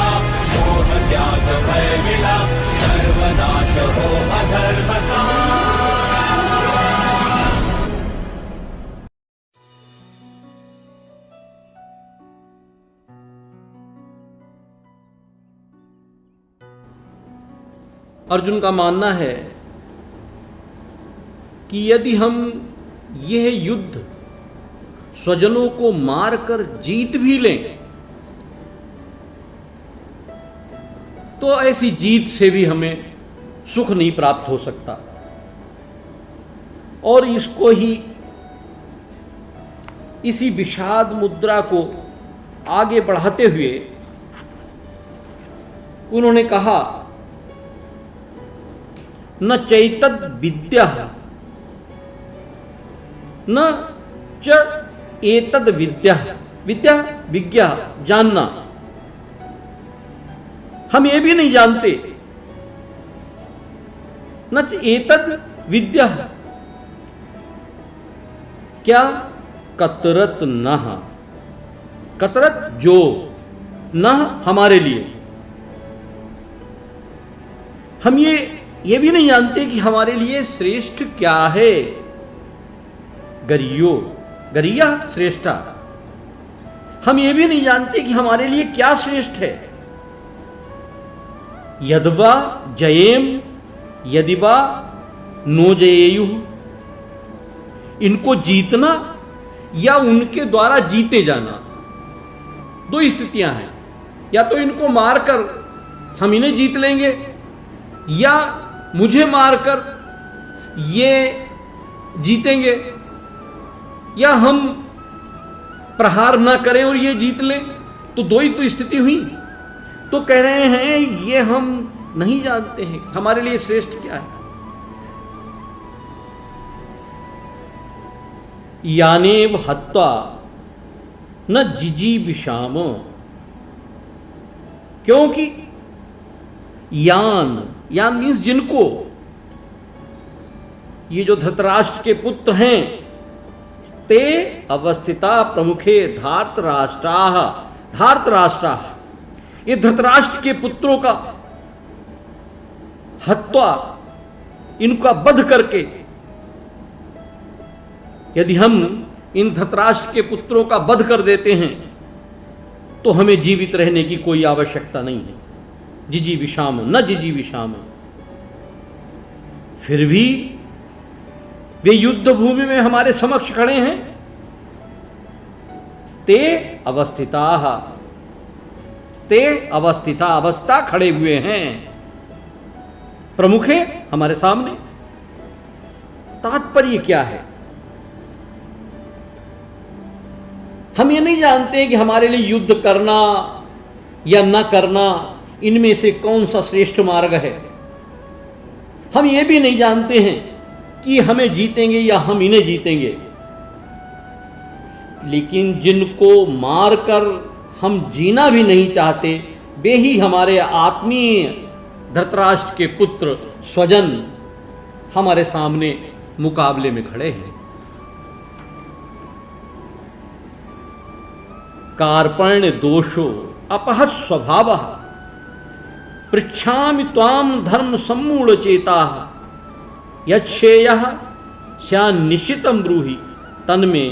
मिला, मोह त्याग भय मिला, सर्वनाश हो अधर्म का। अर्जुन का मानना है कि यदि हम यह युद्ध स्वजनों को मारकर जीत भी लें तो ऐसी जीत से भी हमें सुख नहीं प्राप्त हो सकता। और इसको ही, इसी विषाद मुद्रा को आगे बढ़ाते हुए उन्होंने कहा, न चैतद विद्या न च एतद विद्या, विद्या विज्ञा जानना, हम ये भी नहीं जानते। न च एतद विद्या, क्या? कतरत नह, कतरत जो, नह हमारे लिए, हम ये भी नहीं जानते कि हमारे लिए श्रेष्ठ क्या है। गरियो, गरिया श्रेष्ठा, हम ये भी नहीं जानते कि हमारे लिए क्या श्रेष्ठ है। यदवा जयेम यदिवा नो जयेयु, इनको जीतना या उनके द्वारा जीते जाना, दो स्थितियां हैं। या तो इनको मारकर हम इन्हें जीत लेंगे, या मुझे मारकर ये जीतेंगे, या हम प्रहार ना करें और ये जीत लें। तो दो ही तो स्थिति हुई। तो कह रहे हैं ये हम नहीं जानते हैं हमारे लिए श्रेष्ठ क्या है। यानेव हत्वा न जिजीविषाम, क्योंकि यान, यान मीन्स जिनको, ये जो धृतराष्ट्र के पुत्र हैं, ते अवस्थिता प्रमुखे धार्तराष्ट्राः, धार्तराष्ट्राः, ये धृतराष्ट्र के पुत्रों का हत्वा, इनका वध करके, यदि हम इन धृतराष्ट्र के पुत्रों का वध कर देते हैं तो हमें जीवित रहने की कोई आवश्यकता नहीं है। जिजीविषाम न जिजीविषाम, फिर भी वे युद्ध भूमि में हमारे समक्ष खड़े हैं। ते अवस्थिताः, ते अवस्थिता, अवस्था खड़े हुए हैं, प्रमुखे हमारे सामने। तात्पर्य क्या है? हम ये नहीं जानते कि हमारे लिए युद्ध करना या न करना, इनमें से कौन सा श्रेष्ठ मार्ग है। हम ये भी नहीं जानते हैं कि हमें जीतेंगे या हम इन्हें जीतेंगे। लेकिन जिनको मारकर हम जीना भी नहीं चाहते, वे ही हमारे आत्मीय धृतराष्ट्र के पुत्र स्वजन हमारे सामने मुकाबले में खड़े हैं। कार्पण्य दोषो अपहत स्वभावः, पृच्छामि त्वाम धर्म सम्मूढ़ चेताः, यच्छेयः स्यान्निश्चितं ब्रूहि तन्मे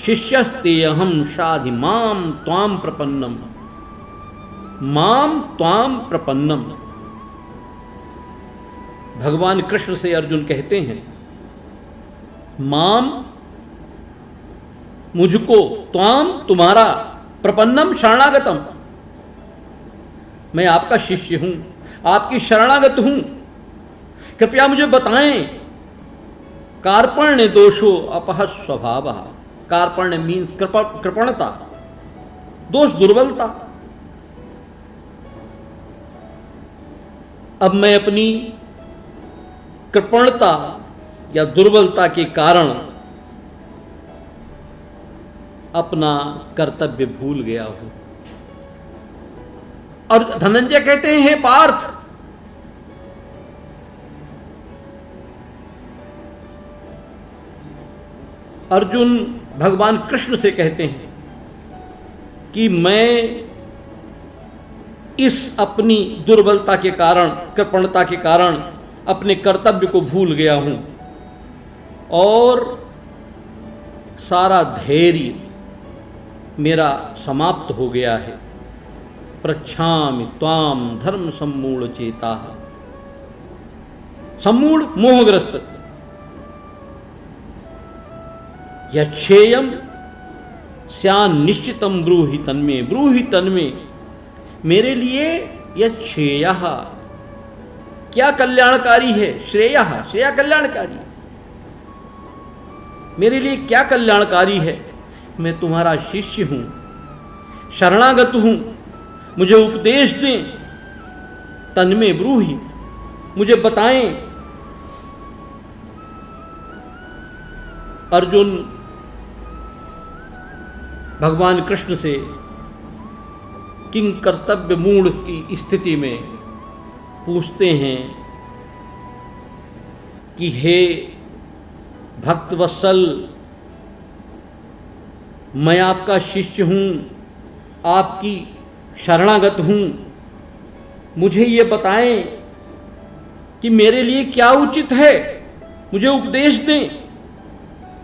शिष्यस्तेऽहं शाधि मां त्वां प्रपन्नम, मां त्वां प्रपन्नम। भगवान कृष्ण से अर्जुन कहते हैं, माम मुझको, त्वाम तुम्हारा, प्रपन्नम शरणागतम, मैं आपका शिष्य हूं, आपकी शरणागत हूं, कृपया मुझे बताएं। कार्पण्य दोषो अपहत स्वभावः, कार्पण्य मीन्स कृपणता, दोष दुर्बलता। अब मैं अपनी कृपणता या दुर्बलता के कारण अपना कर्तव्य भूल गया हूं। और धनंजय कहते हैं, हे पार्थ, अर्जुन भगवान कृष्ण से कहते हैं कि मैं इस अपनी दुर्बलता के कारण, कृपणता के कारण अपने कर्तव्य को भूल गया हूं और सारा धैर्य मेरा समाप्त हो गया है। प्रच्छामि त्वाम धर्म सम्मूढ़ चेता, सम्मूढ़ मोहग्रस्त, यच्छेयम स्यान निश्चितम ब्रूहि तन्मे, ब्रूहि तन्मे, मेरे लिए यच्छेय, क्या कल्याणकारी है, श्रेय, श्रेय कल्याणकारी, मेरे लिए क्या कल्याणकारी है। मैं तुम्हारा शिष्य हूं, शरणागत हूं, मुझे उपदेश दें, तन्मे ब्रूहि, मुझे बताएं। अर्जुन भगवान कृष्ण से किंग कर्तव्य मूढ़ की स्थिति में पूछते हैं कि हे भक्तवत्सल, मैं आपका शिष्य हूँ, आपकी शरणागत हूँ, मुझे ये बताएं कि मेरे लिए क्या उचित है, मुझे उपदेश दें,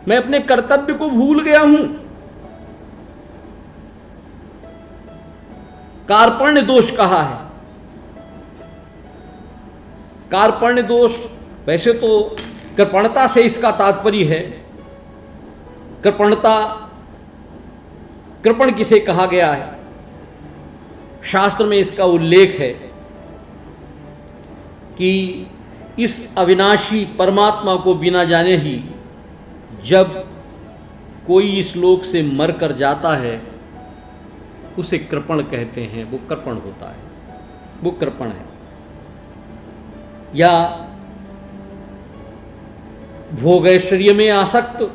मैं अपने कर्तव्य को भूल गया हूँ। कार्पण्य दोष कहा है। कार्पण्य दोष वैसे तो कृपणता से इसका तात्पर्य है। कृपणता, कृपण किसे कहा गया है, शास्त्र में इसका उल्लेख है कि इस अविनाशी परमात्मा को बिना जाने ही जब कोई इस लोक से मर कर जाता है उसे कृपण कहते हैं, वो कृपण होता है, वो कृपण है। या भोगैश्वर्य में आसक्त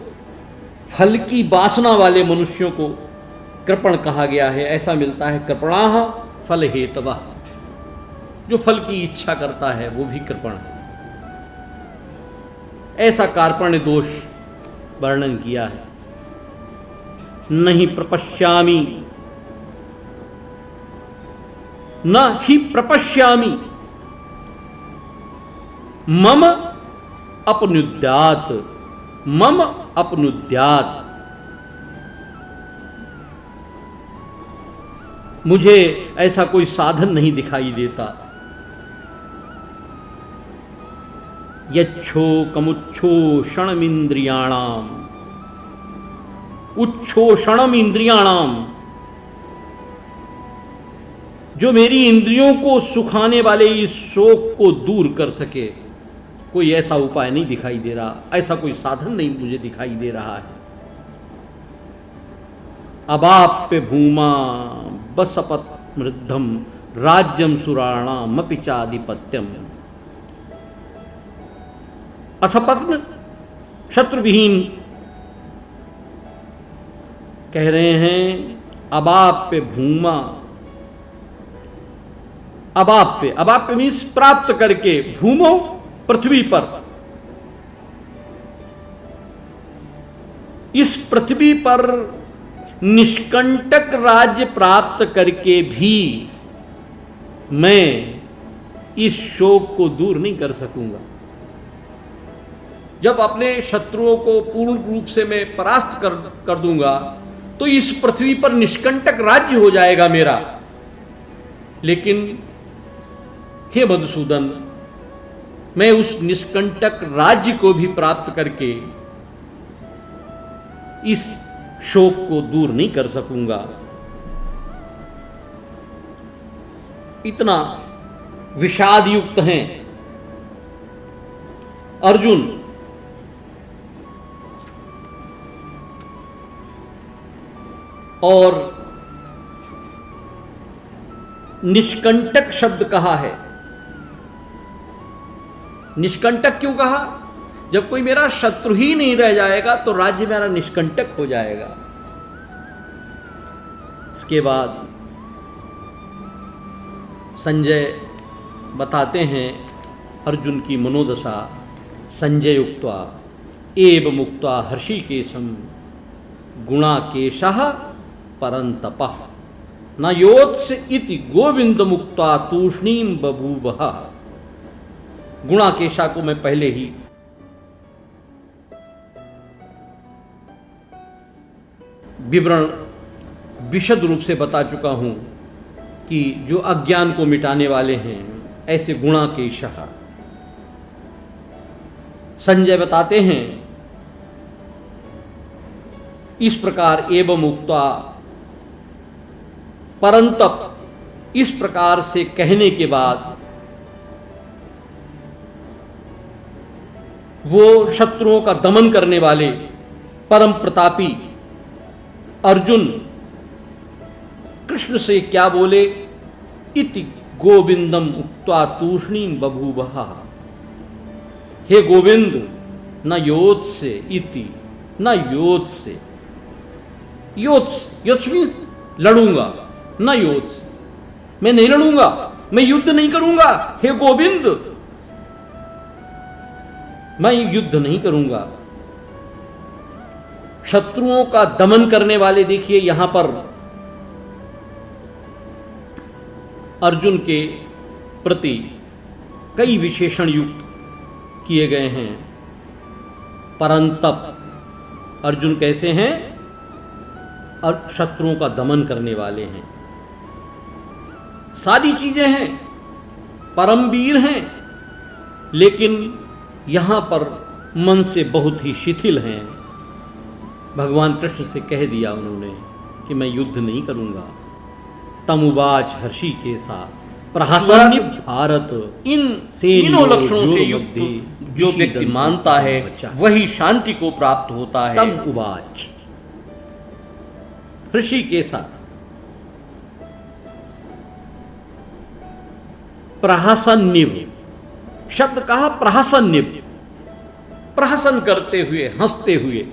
फल की वासना वाले मनुष्यों को कृपण कहा गया है। ऐसा मिलता है कृपणाः फल हेतवः, जो फल की इच्छा करता है वो भी कृपण है। ऐसा कार्पण्य दोष वर्णन किया है। नहीं प्रपश्यामि, न ही प्रपश्यामि मम अपनुद्यात्, मम अपनुद्यात्, मुझे ऐसा कोई साधन नहीं दिखाई देता। यच्छोकमुच्छोषणमिन्द्रियाणाम, उच्छोषणम इंद्रियाणाम, जो मेरी इंद्रियों को सुखाने वाले इस शोक को दूर कर सके, कोई ऐसा उपाय नहीं दिखाई दे रहा, ऐसा कोई साधन नहीं मुझे दिखाई दे रहा है। अवाप्य भूमा बसपत मृद्धम राज्यम सुराणाम अपि चाधिपत्यम, असपत्न शत्रुविहीन कह रहे हैं। अवाप्य भूमा, अवाप्य, अवाप्य मीन्स प्राप्त करके, भूमो पृथ्वी पर, इस पृथ्वी पर निष्कंटक राज्य प्राप्त करके भी मैं इस शोक को दूर नहीं कर सकूंगा। जब अपने शत्रुओं को पूर्ण रूप से मैं परास्त कर दूंगा तो इस पृथ्वी पर निष्कंटक राज्य हो जाएगा मेरा। लेकिन हे मधुसूदन, मैं उस निष्कंटक राज्य को भी प्राप्त करके इस शोक को दूर नहीं कर सकूंगा। इतना विषाद युक्त हैं अर्जुन। और निष्कंटक शब्द कहा है। निष्कंटक क्यों कहा? जब कोई मेरा शत्रु ही नहीं रह जाएगा तो राज्य मेरा निष्कंटक हो जाएगा। इसके बाद संजय बताते हैं अर्जुन की मनोदशा। संजय उक्त्वा एव मुक्त्वा हर्षिकेशम गुणाकेशः परंतपः। न योत्स इति गोविंद मुक्ता तूष्णीम बभूवः। गुणाकेशा को मैं पहले ही विवरण विशद रूप से बता चुका हूं कि जो अज्ञान को मिटाने वाले हैं ऐसे गुणाकेशः। संजय बताते हैं इस प्रकार एवं उक्ता, परंतप इस प्रकार से कहने के बाद वो शत्रुओं का दमन करने वाले परम प्रतापी अर्जुन कृष्ण से क्या बोले, इति गोविंदम उक्त्वा तूष्णीम बभूवः। हे गोविंद, न योत्स्य इति, न योत्स्य। योत्स्य मीन्स लड़ूंगा, न योत्स्य मैं नहीं लड़ूंगा, मैं युद्ध नहीं करूंगा। हे गोविंद, मैं युद्ध नहीं करूंगा। शत्रुओं का दमन करने वाले, देखिए यहां पर अर्जुन के प्रति कई विशेषण युक्त किए गए हैं। परंतप अर्जुन कैसे हैं और शत्रुओं का दमन करने वाले हैं। सारी चीजें हैं, परमवीर हैं, लेकिन यहां पर मन से बहुत ही शिथिल हैं। भगवान कृष्ण से कह दिया उन्होंने कि मैं युद्ध नहीं करूंगा। तमुवाच हर्षिकेशा प्रहसन्नि भारत। इन तीनों लक्षणों से युक्त जो व्यक्ति मानता है वही शांति को प्राप्त होता है। तम उवाच हर्षिकेशा, प्रहसन्निव शब्द कहा, प्रहसन्निव प्रहसन करते हुए, हंसते हुए।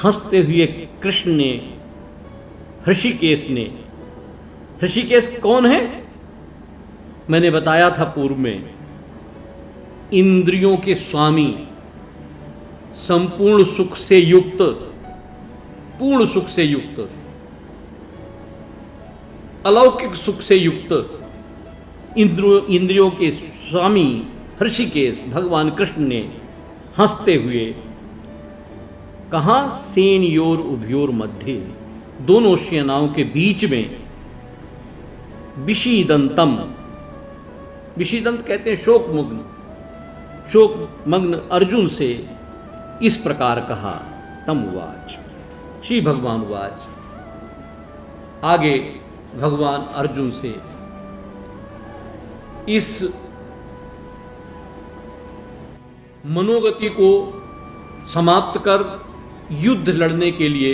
हंसते हुए कृष्ण ने, ऋषिकेश ने, ऋषिकेश कौन है मैंने बताया था पूर्व में, इंद्रियों के स्वामी, संपूर्ण सुख से युक्त, पूर्ण सुख से युक्त, अलौकिक सुख से युक्त इंद्रियों के स्वामी ऋषिकेश भगवान कृष्ण ने हंसते हुए कहा, सेनयोर उभयोर मध्य, दोनों सेनाओं के बीच में, विषीदंतम, विषीदंत कहते हैं शोकमग्न, शोकमग्न अर्जुन से इस प्रकार कहा। तम उवाच, श्री भगवान उवाच, आगे भगवान अर्जुन से इस मनोगति को समाप्त कर युद्ध लड़ने के लिए